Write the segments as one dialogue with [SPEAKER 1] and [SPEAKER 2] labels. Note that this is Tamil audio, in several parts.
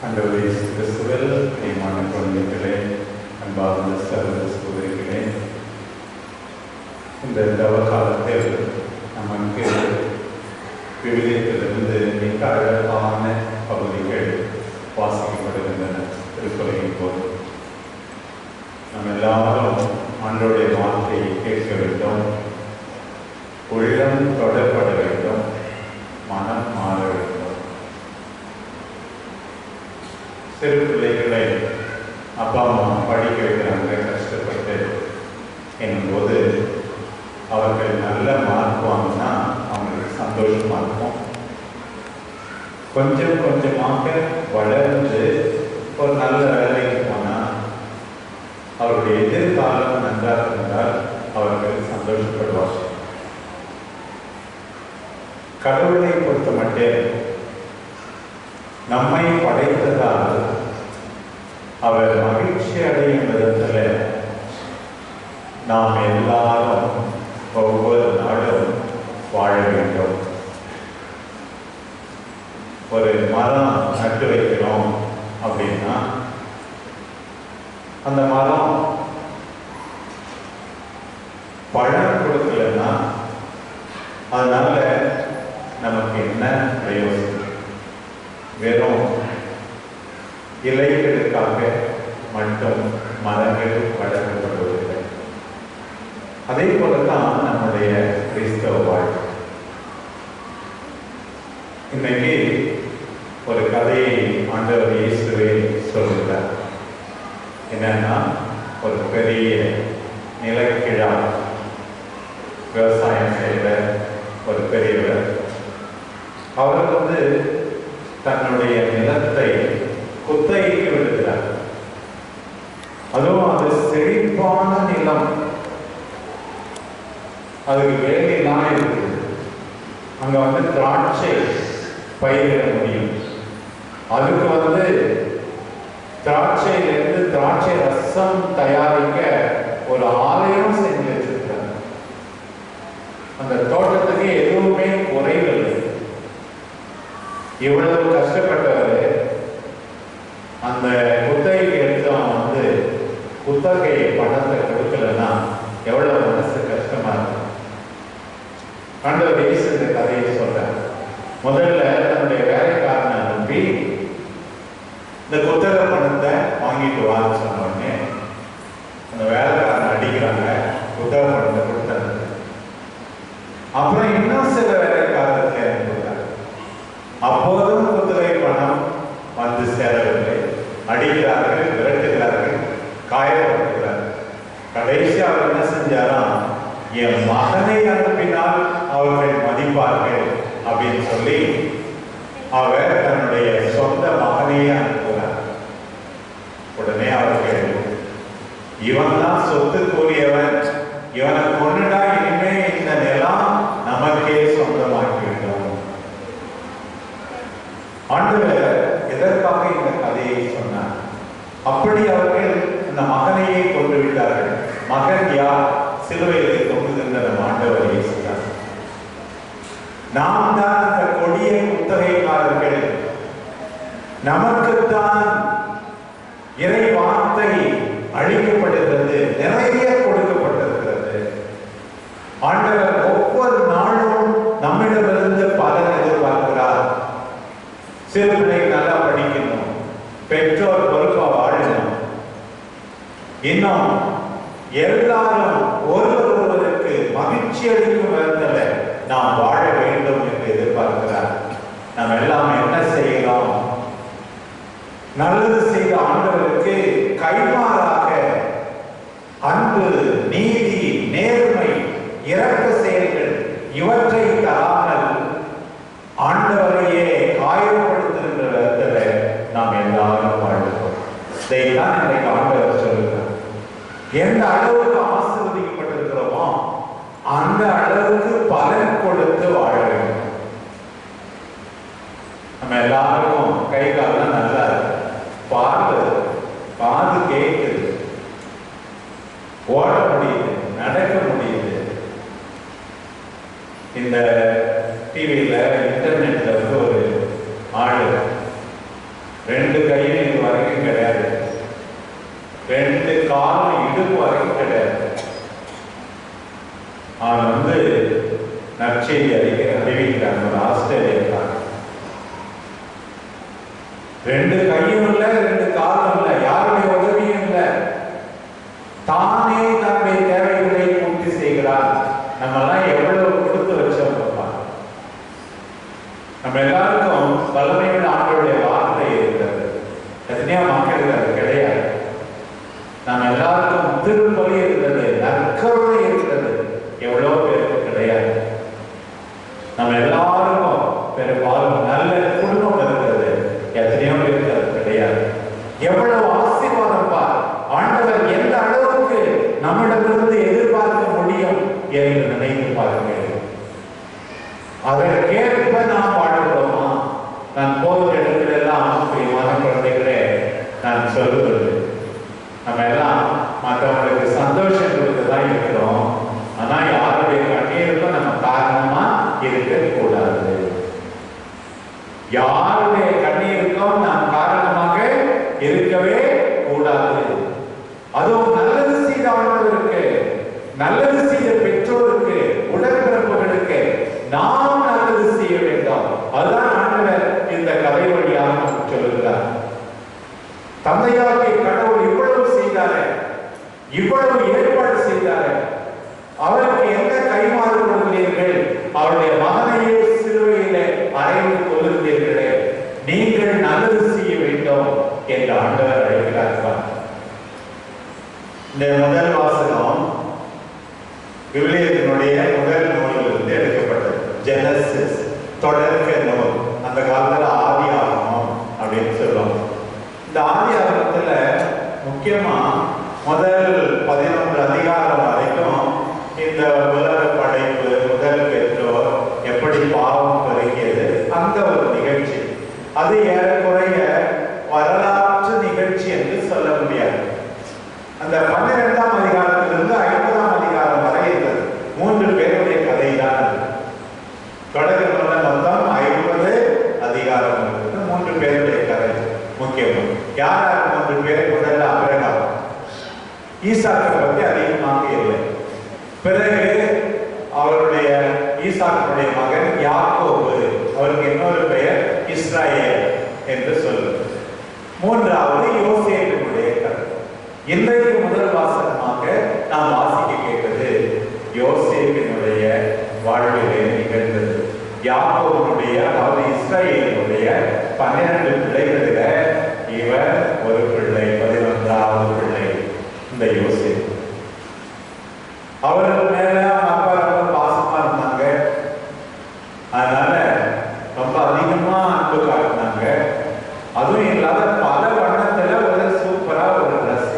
[SPEAKER 1] ஆண்டவர் இயேசு கிறிஸ்துவில் பிரியமான குழந்தைகளே, அன்பார்ந்த சகோதர சகோதரிகளே, இந்த தவ காலத்தில் நமக்கு விவிலியத்திலிருந்து மிக அழகான பகுதிகள் வாசிக்கப்படுகின்றன. திருக்குறளின் போது நம்ம எல்லாரும் ஆண்டவருடைய வார்த்தையை கேட்க வேண்டும், உள்ளம் தொடப்பட வேண்டும், மனம் மாற வேண்டும். சிறு பிள்ளைகளை அப்பா அம்மா படிக்க வைக்கிறாங்க கஷ்டப்பட்டு என்னும்போது அவர்கள் நல்ல மார்க் வாங்கினா அவங்களுக்கு சந்தோஷமா இருக்கும். கொஞ்சம் கொஞ்சமாக வளர்ந்து ஒரு நல்ல வேலைக்கு போனால் அவருடைய எதிர்காலம் நன்றாக இருந்தால் அவர்கள் சந்தோஷப்படுவார்கள். கடவுளை பொறுத்த மட்டும் நம்மை படைத்ததால் அவர் மகிழ்ச்சி அடையும் விதத்தில் நாம் எல்லாரும் ஒவ்வொரு நாளும் வாழ வேண்டும். ஒரு மரம் நட்டு வைக்கிறோம் அப்படின்னா அந்த மரம் பழம் கொடுக்கலன்னா அதனால நமக்கு என்ன பிரயோஜனம்? வெறும் இலைகளுக்காக மட்டும் மரங்கள் வளர்க்கப்படுவதில்லை. அதே போலதான் நம்முடைய கிறிஸ்தவ வாழ்க்கை. இன்னைக்கு ஒரு கதையை ஆண்டவர் இயேசுவே சொல்கிறார். என்னன்னா, ஒரு பெரிய நிலக்கிழா விவசாயம் செய்த ஒரு பெரியவர், அவர் தன்னுடைய நிலத்தை குத்தகைக்கு விடுகிறார். அதுவும் அது செழிப்பான நிலம், அதுக்கு வேலையெல்லாம் இருக்குது. அங்க திராட்சை பயிரிட முடியும். அதுக்கு திராட்சையிலிருந்து திராட்சை ரசம் தயாரிக்க ஒரு ஆலயம் செஞ்சு வச்சிருக்காங்க. அந்த தோட்டத்துக்கு எதுவுமே குறைவில்லை. இவ்வளவு கஷ்டப்பட்டவர் அந்த குத்தகைக்கு எடுத்து அவன் குத்தகை பணத்தை கொடுக்கலன்னா எவ்வளவு மனசு கஷ்டமா இருக்கும். ஆண்டவர் இயேசு இந்த கதையை சொல்றார். முதல்ல தன்னுடைய வேலைக்காரனை அனுப்பி இந்த குத்தகை பணத்தை வாங்கிட்டு வான்னு சொன்ன உடனே அந்த வேலைக்காரனை அடிக்கிறாங்க, குத்தகை பணத்தை கொடுத்தாங்க. அப்புறம் இன்னும் சில வேலைக்காரத்தை அனுப்புகிறார். அப்போதும் குத்தகை பணம் சேரவில்லை. அடிக்கிறார்கள், விரட்டுகிறார்கள், காயப்படுத்துகிறார்கள். கடைசி அவர் என்ன செஞ்சாராம், என் மகனை அனுப்பினால் அவர்கள் மதிப்பார்கள் அப்படின்னு சொல்லி அவர் தன்னுடைய சொந்த மகனையே அனுப்புகிறார். உடனே அவர்கள், இவன் தான் சொத்துக்குரியவன், இவனை கொண்டுடா, இனிமே இந்த நிலம் நமக்கே சொந்தமாக்கிவிட்டோம். ஆண்டவர் எதற்காக இந்த கதையை சொன்னார்? அப்படி அவர்கள் அந்த மகனையே கொண்டு விட்டார்கள். மகன் யார்? சிலுவையிலே தொங்குகின்ற நம் ஆண்டவர் இயேசுதான். நாம் தான் அந்த கொடிய குத்தகைக்காரர்கள். நமக்குத்தான் இறை வார்த்தை அழிக்கப்படுகிறது, நிறைய கொடுக்கப்பட்டிருக்கிறது. ஆண்டவர் ஒவ்வொரு நாளும் நம்மிடமிருந்து பலன் எதிர்பார்க்கிறார். சிறு பிள்ளைகள் நல்லா படிக்கணும், பெற்றோர் பொறுப்பா வாழணும், இன்னும் எல்லாரும் ஒருவருக்கு மகிழ்ச்சி அளிக்கும் விதத்தில் நாம் வாழ வேண்டும் என்று எதிர்பார்க்கிறார். நாம் எல்லாம் என்ன செய்யலாம்? நல்லது செய்த ஆண்டவருக்கு கைமாறாக அன்பு, நீதி, நேர்மை, இரக்க செயல்கள் இவற்றை தராமல் ஆண்டவரையே காயப்படுத்துகின்ற விதத்தில் நாம் எல்லாரும் வாழ்கிறோம். இதைத்தான் இன்றைக்கு ஆண்டவர் சொல்லுகிறார். எந்த அளவுக்கு ஆசீர்வதிக்கப்பட்டிருக்கிறோமோ அந்த அளவுக்கு பலன் கொடுத்து வாழ வேண்டும். நம்ம எல்லாருக்கும் கை காலம் நல்லா இருக்கு, பார்வை, காது கேட்குது, ஓட முடியுது, நடக்க முடியுது. இந்த டிவியில் இன்டர்நெட்ல ஒரு ஆளு 2 கை 2 கையும் இல்லை, 2 காலும் இல்லை, யாருடைய உதவியும் இல்லை, தானே தன்னுடைய தேவைகளை பூர்த்தி செய்கிறார். நம்ம எல்லாம் எவ்வளவு கொடுத்து வச்சோம். நம்ம எல்லாருக்கும் வல்லமையுள்ள ஆண்டவருடைய வார்த்தை இருக்கிறது. எத்தனையோ மக்களுக்கு அது கிடையாது. நம்ம எல்லாருக்கும் திருப்பலி இருக்கிறது, நற்கருணை இருக்கிறது, எவ்வளவு பேருக்கு கிடையாது. நம்ம எல்லாருக்கும் பெரும்பாலும் நல்ல குடும்பம் இருக்கிறது, எத்தனையோ பேருக்கு அது கிடையாது. எவ்வளவு ஆசீர்வாதம் பார், ஆண்டவர் எந்த அளவுக்கு நம்மிடமிருந்து எதிர்பார்க்க முடியும் என்று நினைத்து பார்க்க. அதற்கேற்ப நாம் வாழ்கிறோமா? நான் போகிற இடத்துல எல்லாம் பிரியமான குழந்தைகளே, நான் சொல்லுவது, நம்ம எல்லாம் மற்றவங்களுக்கு சந்தோஷம் கொடுத்துதான் இருக்கிறோம். ஆனா யாருடைய கண்ணீருக்கும் நம்ம காரணமா இருக்கக்கூடாது. யாருடைய கண்ணீருக்கும் நாம் காரணமாக இருக்கவே கூடாது. அதுவும் நல்லது செய்த ஆண்டவருக்கு, நல்லது செய்த பெற்றோருக்கு, உடன்பிறப்புகளுக்கு நாம் நல்லது செய்ய வேண்டும். அதுதான் ஆண்டவர் இந்த கதை வழியாக நமக்கு சொல்லுகிறார். தந்தையாகிய கடவுள் இவ்வளவு செய்தாரே, இவ்வளவு ஏற்பாடு செய்தாரே, அவருக்கு என்ன கைமாறு கொடுக்கிறீர்கள்? அவருடைய மகனையே சிலுவையிலே அறைந்து கொள்ளுகிறீர்களே, நீங்கள் நல்லது செய்ய வேண்டும் என்று ஆண்டவர் அழைக்கிறார். இந்த முதல் வாசகம் விவிலியத்தினுடைய முதல் நூலிலிருந்து எடுக்கப்பட்டது. ஜெனசிஸ், தொடக்க நூல். அந்த காலத்துல ஆதி ஆகமம் அப்படின்னு சொல்லுவோம். இந்த ஆதி ஆகமத்துல முக்கியமா முதல் 11 அதிகாரம் வரைக்கும் இந்த உலக படைப்பு, முதல் பெற்றோர் எப்படி பாவம் பெருகியது, அந்த ஒரு நிகழ்ச்சி. அது ஏறக்குறைய வரலாற்று நிகழ்ச்சி என்று சொல்ல முடியாது. அந்த 12ஆம் அதிகாரத்திலிருந்து 50ஆம் அதிகாரம் வரை இருந்தது 3 பேருடைய கதை தான். தொடக்கத்துல மொத்தம் 50 அதிகாரம் இருக்கு. 3 பேருடைய கதை முக்கியமா. யார் 3 பேர்? முதல்ல ஆபிரகாம். ஈசாக்கை பற்றி அதிகமாக இல்லை. பிறகு அவருடைய ஈசாக்கினுடைய மகன் யாக்கோபு, அவருக்கு இன்னொரு பெயர் இஸ்ராயேல் என்று சொல்லுது. 3வது யோசேப்பினுடைய கதை. இன்றைக்கு முதல் வாசகமாக நாம் வாசிக்க கேட்டது யோசேப்பினுடைய வாழ்விலே நிகழ்ந்தது. யாக்கோபுடைய, அதாவது இஸ்ராயேலுடைய 12 பிள்ளைகளில இவர் ஒரு பிள்ளை, 11வது பிள்ளை இந்த யோசேப்பு. அவருக்கு மேல அப்பா ரொம்ப பாசமா இருந்தாங்க. அதனால ரொம்ப அதிகமா அன்பு காட்டினாங்க. அதுவும் இல்லாத பல வண்ணத்துல ஒரு சூப்பரா ஒரு ட்ரெஸ்.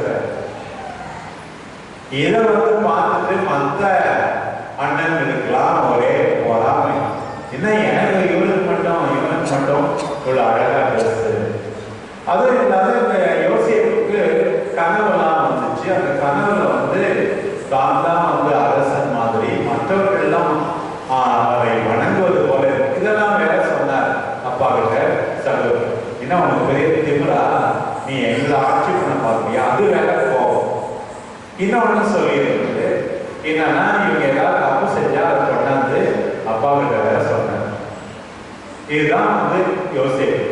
[SPEAKER 1] இதை பார்த்துட்டு மற்ற அண்ணன்களுக்கெல்லாம் ஒரே பொறாமை. என்ன எனக்கு இவனுக்கு மட்டும் ஒரு அழகா ட்ரெஸ். அதுவும் இல்லாத இந்த யோசேப்புக்கு கனவுலாம் வந்துச்சு. அந்த கனவுல தான் தான் அரசன் மாதிரி, மற்றவர்கள் எல்லாம் அவரை வணங்குவது போல. இதெல்லாம் வேற சொன்னார் அப்பா கிட்ட. சகோதரர், என்ன உனக்கு பெரிய திமிரா, நீ எங்களை ஆட்சி பண்ண பார்ப்பியா? அது வேற போகும். இன்னொன்னு சொல்லியிருக்கு, என்னன்னா இவங்க ஏதாவது தப்பு செஞ்சா அதை கொண்டாந்து அப்பா கிட்ட வேற சொன்னார். இதுதான் யோசேப்பு.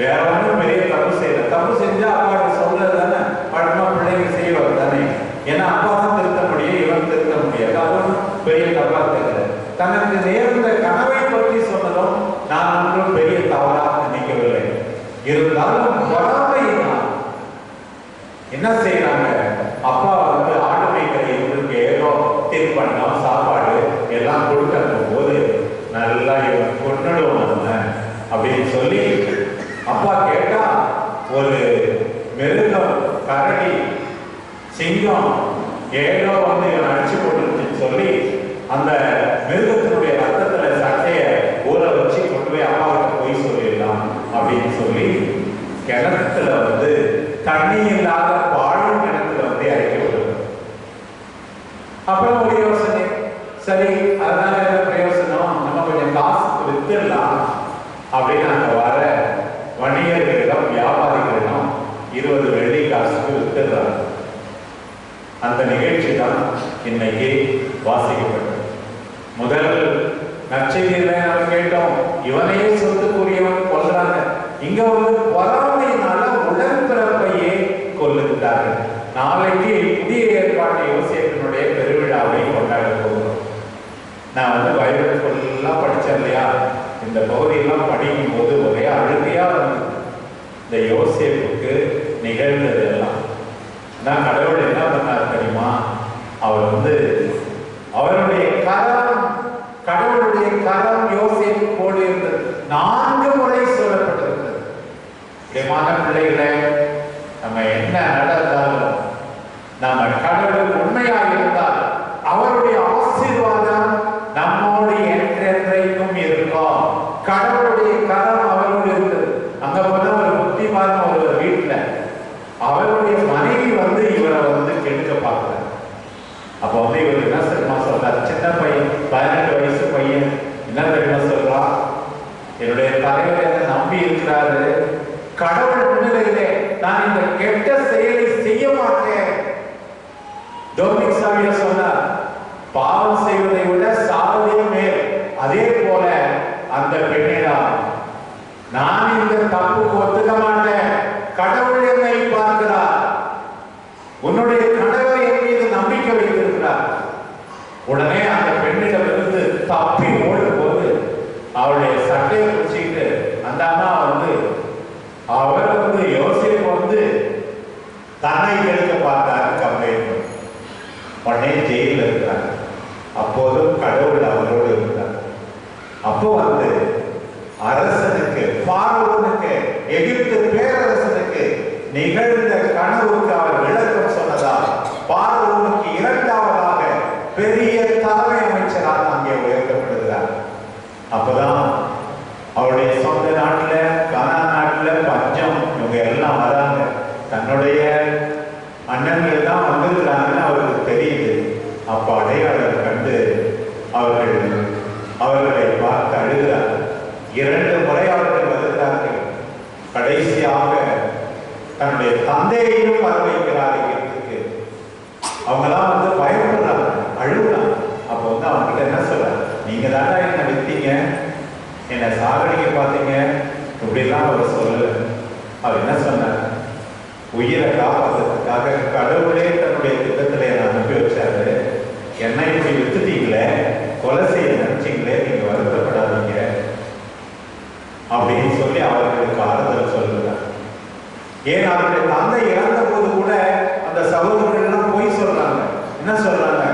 [SPEAKER 1] வேற ஒன்றும் பெரிய தப்பு செய்யல. தப்பு செஞ்சா அப்பா கிட்ட சொல்றது தானே, படமா பிள்ளைங்க செய்வாங்க தானே. ஏன்னா அப்பா தான் திருத்த முடியும், இவன் திருத்த முடியாது. அதுவும் பெரிய தப்பா தெரியல. தனக்கு நேர்ந்த கனவை பற்றி சொன்னதும் நான் ஒன்றும் பெரிய தவறாக நினைக்கவில்லை. இருந்தாலும் பொறாமையினால் என்ன செய்யறாங்க, அப்பா ஆடு மேய்க்கிற இவருக்கு ஏதோ தின்பண்டம், சாப்பாடு எல்லாம் கொடுக்க போது நல்லா இவன் கொண்டுடுவாங்க அப்படின்னு சொல்லி அப்பா கேட்டா ஒரு மிருகம், கரடி, சிங்கம் ஏதோ இவன் அடிச்சு போட்டுருச்சுன்னு சொல்லி அந்த மிருகத்தினுடைய ரத்தத்துல சட்டைய ஊற வச்சு கொண்டு போய் அப்பாவுக்கு போய் சொல்லிடலாம் அப்படின்னு சொல்லி கிணத்துல தண்ணி இல்லாத பாழும் கிணத்துல இறக்கி விடுறது. அப்புறம் ஒரு யோசனை, சரி அதனால என்ன பிரயோசனம், நம்ம கொஞ்சம் காசுக்கு வித்துடலாம் அப்படின்னு அங்க வர வணிகர்களிடம், வியாபாரிகளிடம் 20 வெள்ளி காசுக்கு வித்துடுறாங்க. அந்த நிகழ்ச்சி தான் இன்னைக்கு வாசிக்கப்பட்டது. முதல் நற்செய்தியில நம்ம கேட்டோம், இவனையே சொத்துக்குரியவன் கொல்றாங்க. இங்க இந்த பகுதியெல்லாம் படிக்கும் போது ஒரே அழுகையா இருந்தது. இந்த யோசேப்புக்கு நிகழ்ந்தது எல்லாம் நான் கடவுள் என்ன பண்ணார் தெரியுமா? அவர் அவருடைய கரம், கடவுளுடைய கரம் யோசேப்பு போடு இருந்தது. 4 முறை சொல்லப்பட்டிருக்கிறது. பிரியமான பிள்ளைகளே, நம்ம என்ன நடந்தாலும் நம்ம கடவுளுக்கு உண்மையாக இருந்தால் அவருடைய ஆசீர்வாதம் நம்மோடு என்றென்றைக்கும் இருக்கும். கடவுளுடைய கரம் அவரோடு இருந்தது. அங்க போன ஒரு புத்திமான ஒரு வீட்டுல அவருடைய மனைவி இவரை கெடுக்க பார்க்கிறார். அப்போ இவர் என்ன தெரியுமா சொல்றார்? சின்ன பையன், 18 வயசு பையன் என்ன தெரியுமா சொல்றான்? என்னுடைய தலைவர் என்ன நம்பி இருக்கிறாரு, கடவுள் முன்னிலையிலே நான் இந்த கெட்ட செயலை செய்ய மாட்டேன். டொமினிக் சாவியர் சொன்னார், பாவம் செய்வதை விட சாவதே மேல். அதே போல அந்த பெண்ணிடம் நான் இந்த தப்புக்கு ஒத்துக்க மாட்டேன், கடவுள் என்னை பார்க்கிறார், உன்னுடைய கணவர் என் மீது நம்பிக்கை வைத்திருக்கிறார். உடனே அந்த பெண்ணிடமிருந்து தப்பி ஓடும் போது அவளுடைய சட்டையை பிடிச்சிட்டு அந்த அம்மா அவர் யோசேப்பு தன்னை கெடுக்க பார்த்தாரு, கம்ப்ளைண்ட். உடனே ஜெயிலில் இருக்கிறாங்க. அப்போதும் கடவுள் அவரோடு இருந்தார். அப்போ அரசனுக்கு, பார்வோனுக்கு, எகிப்து பேரரசனுக்கு நிகழ்ந்த கனவுக்கு அவர் விளக்கம் சொன்னதால் பார்வோனுக்கு 2வது பெரிய தலைமை அமைச்சராக அங்கே உயர்த்தப்படுகிறார். அப்பதான் அவருடைய சொந்த நாட்டுல, கானான் நாட்டுல பஞ்சம், இவங்க எல்லாம் வராங்க. தன்னுடைய அண்ணன்கள் தான் வந்திருக்கிறாங்கன்னு அவருக்கு தெரியுது. அப்ப அடையாளம் கண்டு அவர்களை பார்த்து அழுகிறார். 2 முறை அவர்கள் வருகிறார்கள். கடைசியாக தன்னுடைய தந்தையையும் வர வைக்கிறார்கள். அவங்கெல்லாம் பயப்படுறாங்க, அழுகுறாங்க. அப்போ அவங்ககிட்ட என்ன சொல்றாங்க? நீங்க தானே என்ன வித்தீங்க, என்னை சாகடிக்க பார்த்தீங்க, இப்படிலாம் அவர் சொல்லல. அவர் என்ன சொன்னார்? உயிரை காப்பாற்றுறதுக்காக கடவுளே தன்னுடைய திட்டத்துல என்னை அனுப்பி வச்சாரு. என்னை இப்படி வித்துட்டீங்களே, கொலை செய்ய நினைச்சீங்களே, நீங்க வருத்தப்படாதீங்க அப்படின்னு சொல்லி அவர்களுக்கு ஆறுதல் சொல்லுறார். ஏன் அவருடைய தந்தை இறந்த போது கூட அந்த சகோதரர்கள் எல்லாம் போய் சொல்றாங்க. என்ன சொல்றாங்க?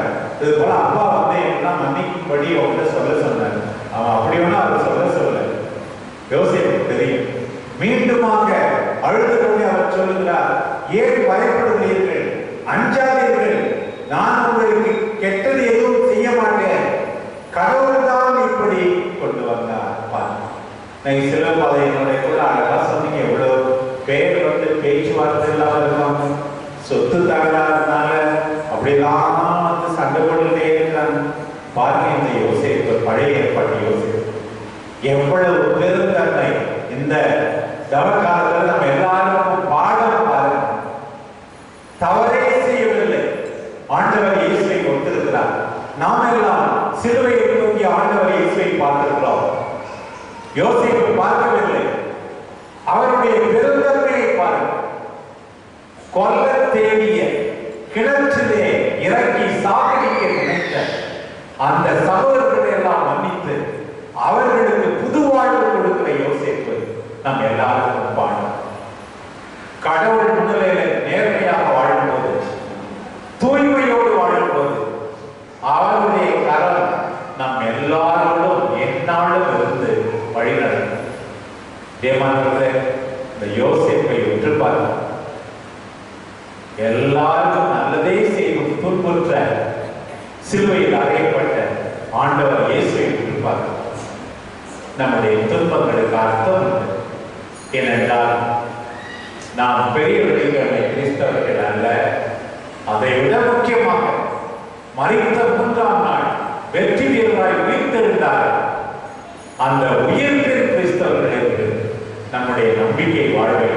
[SPEAKER 1] இது போல அப்பா எல்லாம் மன்னிக்கும்படி அவங்கள்ட்ட சொல்ல சொன்னார். அவன் அப்படி ஒண்ணு அவர் சொல்ல யோசேப்பு தெரியும். மீண்டுமாக அழுது கொண்டு அவர் சொல்லுகிறார், ஏன் பயப்படுகிறீர்கள், அஞ்சாதீர்கள், நான் உங்களுக்கு கெட்டது எதுவும் செய்ய மாட்டேன், கடவுள் தான் இப்படி கொண்டு வந்தார். சிலபாதையினுடைய கூட அழகா சொன்னீங்க. எவ்வளவு பேர் பேச்சுவார்த்தை இல்லாம இருக்காங்க, சொத்து தகராறுனால அப்படிலாம் சண்டை போட்டுட்டே இருக்கிறாங்க. பாருங்க, இந்த யோசேப்பு, பழைய ஏற்பாட்டு யோசேப்பு எவ்வளவு பெருந்தன்மை. இந்த தவக்காலத்தில் நம்ம எல்லாருக்கும் பாடம் பாருங்க. தவறே செய்யவில்லை, ஆண்டவர் இயேசுவை ஒத்திருக்கிறார். நாம் எல்லாம் சிலுவையை நோக்கி ஆண்டவர் இயேசுவை பார்த்திருக்கிறோம். யோசேப்பு பார்க்கவில்லை. அவருடைய பெருந்தன்மையை பாருங்கள். கொல்ல தேடிய, கிணற்றிலே இறக்கி சாகடிக்க நினைத்த அந்த சகோதரர்களை எல்லாம் மன்னித்து அவர்களுக்கு புது வாழ்வு கொடுக்கிற யோசேப்பு நம் எல்லாருக்கும் பாடம். கடவுள் முன்னிலையில நேர்மையாக வாழும்போது, தூய்மையோடு வாழும்போது அவருடைய கரம் நம் எல்லாரோடும் எந்நாளும் இருந்து வழிநடக்கும். தேவமானவர்களே, இந்த யோசேப்பை உற்று பாருங்கள். எல்லாருக்கும் நல்லதே செய்யும் துன்புற்ற சிலுவையில் அறையப்பட்ட ஆண்டவர் இயேசுவை உற்று பாருங்கள். நம்முடைய துன்பங்களுக்கு அர்த்தம் உண்டு. ஏனென்றால் நாம் பெரிய விளைவுகளை கிறிஸ்தவர்கள் அல்ல. அதை விட முக்கியமாக மரித்த 3ஆம் நாள் வெற்றி வீரராய் உயிர்த்தெழுந்தார். அந்த உயிர்த்தெழுந்த கிறிஸ்தவர்களுக்கு நம்முடைய நம்பிக்கை வாழ்வை